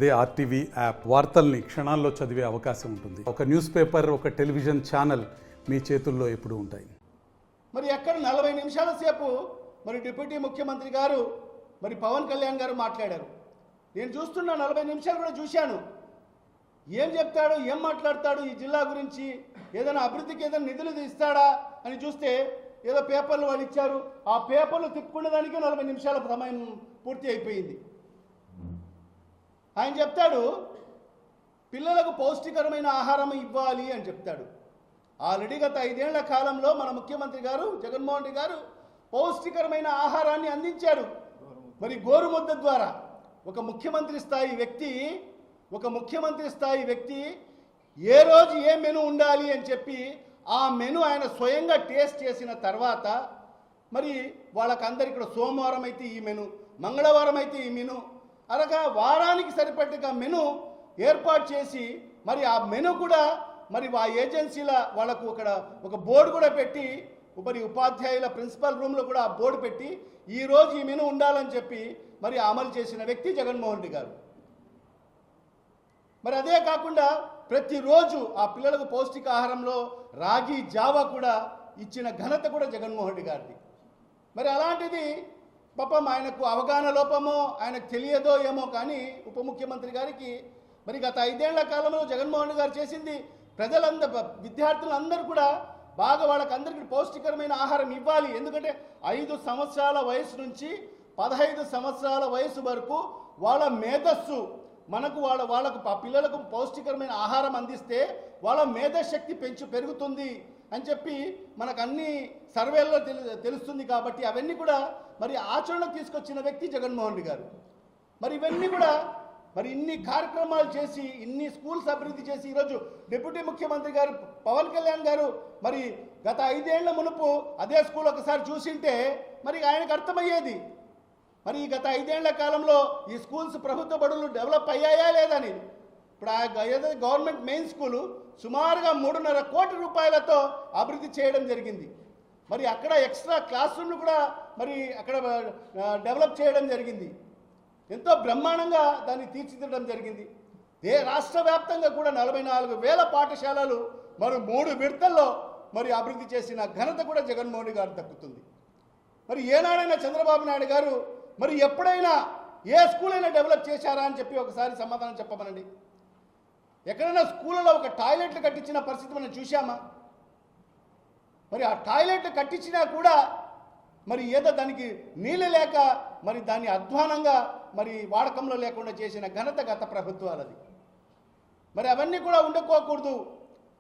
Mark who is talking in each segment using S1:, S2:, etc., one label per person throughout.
S1: అదే RTV app వార్తల్ని క్షణాల్లో చదివే అవకాశం ఉంటుంది. ఒక న్యూస్ పేపర్, ఒక టెలివిజన్ ఛానల్ మీ చేతుల్లో ఎప్పుడూ ఉంటాయి.
S2: మరి ఎక్కడ 40 నిమిషాల సేపు మరి డిప్యూటీ ముఖ్యమంత్రి గారు మరి పవన్ కళ్యాణ్ గారు మాట్లాడారు. నేను చూస్తున్నా 40 నిమిషాలు కూడా చూశాను. ఏం చెప్తాడు, ఏం మాట్లాడతాడు ఈ జిల్లా గురించి, ఏదైనా అభివృద్ధికి ఏదైనా నిధులు ఇస్తాడా అని చూస్తే ఏదో పేపర్లు వాళ్ళు ఇచ్చారు. ఆ పేపర్లు తిప్పుకునే దానికి 40 నిమిషాల సమయం పూర్తి అయిపోయింది. ఆయన చెప్తాడు పిల్లలకు పౌష్టికరమైన ఆహారం ఇవ్వాలి అని చెప్తాడు. ఆల్రెడీ గత 5 ఏళ్ల కాలంలో మన ముఖ్యమంత్రి గారు జగన్మోహన్ రెడ్డి గారు పౌష్టికరమైన ఆహారాన్ని అందించాడు. మరి గోరుముద్ద ద్వారా ఒక ముఖ్యమంత్రి స్థాయి వ్యక్తి ఏ రోజు ఏ మెను ఉండాలి అని చెప్పి ఆ మెను ఆయన స్వయంగా టేస్ట్ చేసిన తర్వాత మరి వాళ్ళకందరికి ఇక్కడ సోమవారం అయితే ఈ మెను, మంగళవారం అయితే ఈ మెను, అలాగా వారానికి సరిపడగా మెను ఏర్పాటు చేసి మరి ఆ మెను కూడా మరి ఆ ఏజెన్సీల వాళ్ళకు ఒక బోర్డు కూడా పెట్టి మరి ఉపాధ్యాయుల ప్రిన్సిపల్ రూమ్లో కూడా ఆ బోర్డు పెట్టి ఈరోజు ఈ మెను ఉండాలని చెప్పి మరి అమలు చేసిన వ్యక్తి జగన్మోహన్ రెడ్డి గారు. మరి అదే కాకుండా ప్రతిరోజు ఆ పిల్లలకు పౌష్టికాహారంలో రాగి జావా కూడా ఇచ్చిన ఘనత కూడా జగన్మోహన్ రెడ్డి గారిది. మరి అలాంటిది పాపం ఆయనకు అవగాహన లోపమో ఆయనకు తెలియదో ఏమో కానీ ఉప ముఖ్యమంత్రి గారికి మరి గత 5 ఏళ్ల కాలంలో జగన్మోహన్ రెడ్డి గారు చేసింది విద్యార్థులందరూ కూడా బాగా వాళ్ళకందరికీ పౌష్టికరమైన ఆహారం ఇవ్వాలి. ఎందుకంటే 5 సంవత్సరాల వయసు నుంచి 15 సంవత్సరాల వయసు వరకు వాళ్ళ మేధస్సు వాళ్ళకు పిల్లలకు పౌష్టికరమైన ఆహారం అందిస్తే వాళ్ళ మేధశక్తి పెరుగుతుంది అని చెప్పి మనకు అన్ని సర్వేల్లో తెలుస్తుంది. కాబట్టి అవన్నీ కూడా మరి ఆచరణకు తీసుకొచ్చిన వ్యక్తి జగన్మోహన్ రెడ్డి గారు. మరి ఇవన్నీ కూడా మరి ఇన్ని కార్యక్రమాలు చేసి ఇన్ని స్కూల్స్ అభివృద్ధి చేసి ఈరోజు డిప్యూటీ ముఖ్యమంత్రి గారు పవన్ కళ్యాణ్ గారు మరి గత 5 ఏళ్ల మునుపు అదే స్కూల్ ఒకసారి చూసింటే మరి ఆయనకు అర్థమయ్యేది మరి ఈ గత 5 ఏళ్ల కాలంలో ఈ స్కూల్స్ ప్రభుత్వ బడులు డెవలప్ అయ్యాయా లేదని. ఇప్పుడు ఏదైతే గవర్నమెంట్ మెయిన్ స్కూలు సుమారుగా 3.5 కోట్ల రూపాయలతో అభివృద్ధి చేయడం జరిగింది. మరి అక్కడ ఎక్స్ట్రా క్లాస్ రూమ్లు కూడా మరి అక్కడ డెవలప్ చేయడం జరిగింది. ఎంతో బ్రహ్మాండంగా దాన్ని తీర్చిదిద్దడం జరిగింది. రాష్ట్ర వ్యాప్తంగా కూడా 44,000 పాఠశాలలు మరి 3 విడతల్లో మరి అభివృద్ధి చేసిన ఘనత కూడా జగన్మోహన్ రెడ్డి గారు దక్కుతుంది. మరి ఏనాడైనా చంద్రబాబు నాయుడు గారు మరి ఎప్పుడైనా ఏ స్కూల్ అయినా డెవలప్ చేశారా అని చెప్పి ఒకసారి సమాధానం చెప్పమనండి. ఎక్కడైనా స్కూళ్ళలో ఒక టాయిలెట్లు కట్టించిన పరిస్థితి మనం చూశామా? మరి ఆ టాయిలెట్లు కట్టించినా కూడా మరి ఏదో దానికి నీళ్ళు లేక మరి దాన్ని అధ్వానంగా మరి వాడకంలో లేకుండా చేసిన ఘనత గత ప్రభుత్వాలది. మరి అవన్నీ కూడా ఉండకోకూడదు.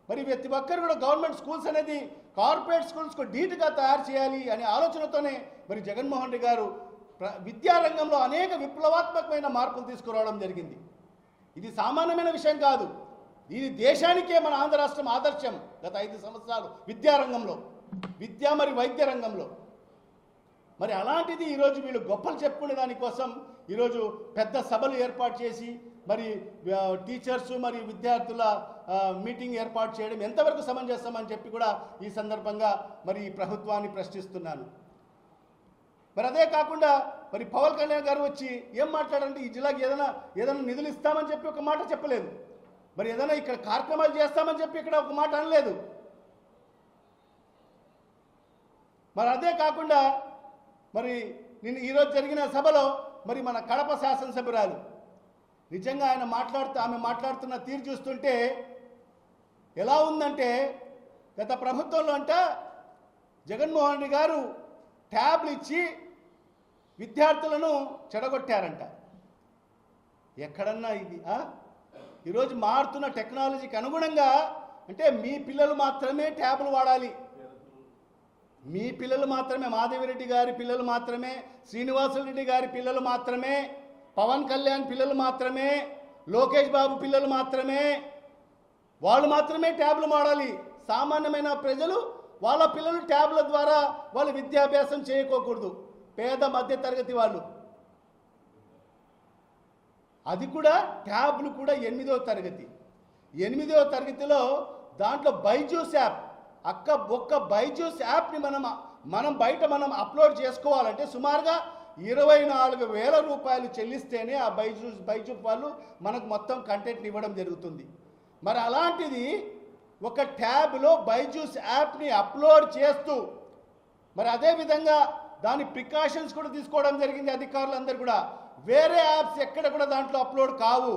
S2: మరి ప్రతి ఒక్కరు కూడా గవర్నమెంట్ స్కూల్స్ అనేది కార్పొరేట్ స్కూల్స్కు ధీటుగా తయారు చేయాలి అనే ఆలోచనతోనే మరి జగన్మోహన్ రెడ్డి గారు విద్యారంగంలో అనేక విప్లవాత్మకమైన మార్పులు తీసుకురావడం జరిగింది. ఇది సామాన్యమైన విషయం కాదు. ఇది దేశానికే మన ఆంధ్ర రాష్ట్రం ఆదర్శం. గత 5 సంవత్సరాలు విద్యారంగంలో, విద్య మరి వైద్య రంగంలో మరి అలాంటిది ఈరోజు వీళ్ళు గొప్పలు చెప్పుకునే దానికోసం ఈరోజు పెద్ద సభలు ఏర్పాటు చేసి మరి టీచర్స్ మరి విద్యార్థుల మీటింగ్ ఏర్పాటు చేయడం ఎంతవరకు సమంజసమని చెప్పి కూడా ఈ సందర్భంగా మరి ఈ ప్రభుత్వాన్ని ప్రశ్నిస్తున్నాను. మరి అదే కాకుండా మరి పవన్ కళ్యాణ్ గారు వచ్చి ఏం మాట్లాడంటే ఈ జిల్లాకి ఏదైనా నిధులు ఇస్తామని చెప్పి ఒక మాట చెప్పలేదు. మరి ఏదైనా ఇక్కడ కార్యక్రమాలు చేస్తామని చెప్పి ఇక్కడ ఒక మాట అనలేదు. మరి అదే కాకుండా మరి ఈరోజు జరిగిన సభలో మరి మన కడప శాసనసభ్యురాలు నిజంగా ఆమె మాట్లాడుతున్న తీరు చూస్తుంటే ఎలా ఉందంటే గత ప్రభుత్వంలో అంట జగన్మోహన్ రెడ్డి గారు ట్యాబ్లు ఇచ్చి విద్యార్థులను చెడగొట్టారంట. ఎక్కడన్నా ఇది ఈరోజు మారుతున్న టెక్నాలజీకి అనుగుణంగా అంటే మీ పిల్లలు మాత్రమే ట్యాబ్లు వాడాలి, మీ పిల్లలు మాత్రమే, మాధవిరెడ్డి గారి పిల్లలు మాత్రమే, శ్రీనివాసరెడ్డి గారి పిల్లలు మాత్రమే, పవన్ కళ్యాణ్ పిల్లలు మాత్రమే, లోకేష్ బాబు పిల్లలు మాత్రమే, వాళ్ళు మాత్రమే ట్యాబ్లు వాడాలి. సామాన్యమైన ప్రజలు వాళ్ళ పిల్లలు ట్యాబ్ల ద్వారా వాళ్ళు విద్యాభ్యాసం చేయకోకూడదు. పేద మధ్య తరగతి వాళ్ళు అది కూడా ట్యాబ్లు కూడా 8వ తరగతిలో దాంట్లో బైజూస్ యాప్ ఒక్క బైజూస్ యాప్ని మనం బయట అప్లోడ్ చేసుకోవాలంటే సుమారుగా 24,000 రూపాయలు చెల్లిస్తేనే ఆ బైజూస్ వాళ్ళు మనకు మొత్తం కంటెంట్ని ఇవ్వడం జరుగుతుంది. మరి అలాంటిది ఒక ట్యాబ్లో బైజూస్ యాప్ని అప్లోడ్ చేస్తూ మరి అదేవిధంగా దాని ప్రికాషన్స్ కూడా తీసుకోవడం జరిగింది అధికారులందరూ కూడా. వేరే యాప్స్ ఎక్కడ కూడా దాంట్లో అప్లోడ్ కావు.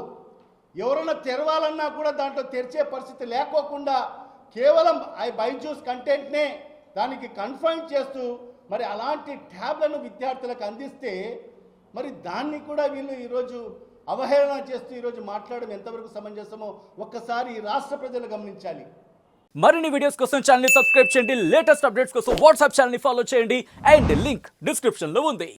S2: ఎవరైనా తెరవాలన్నా కూడా దాంట్లో తెరిచే పరిస్థితి లేకోకుండా కేవలం ఆ బైజూస్ కంటెంట్నే దానికి కన్ఫైన్ చేస్తూ మరి అలాంటి ట్యాబ్లను విద్యార్థులకు అందిస్తే మరి దాన్ని కూడా వీళ్ళు ఈరోజు అవహేళన చేస్తూ ఈరోజు మాట్లాడడం ఎంతవరకు సమంజసమో ఒక్కసారి ఈ రాష్ట్ర ప్రజలు గమనించాలి.
S3: మరిన్ని వీడియోస్ కోసం ఛానల్ ని సబ్స్క్రైబ్ చేయండి, లేటెస్ట్ అప్డేట్స్ కోసం వాట్సాప్ ఛానల్ ని ఫాలో చేయండి అండ్ లింక్ డిస్క్రిప్షన్ లో ఉంది.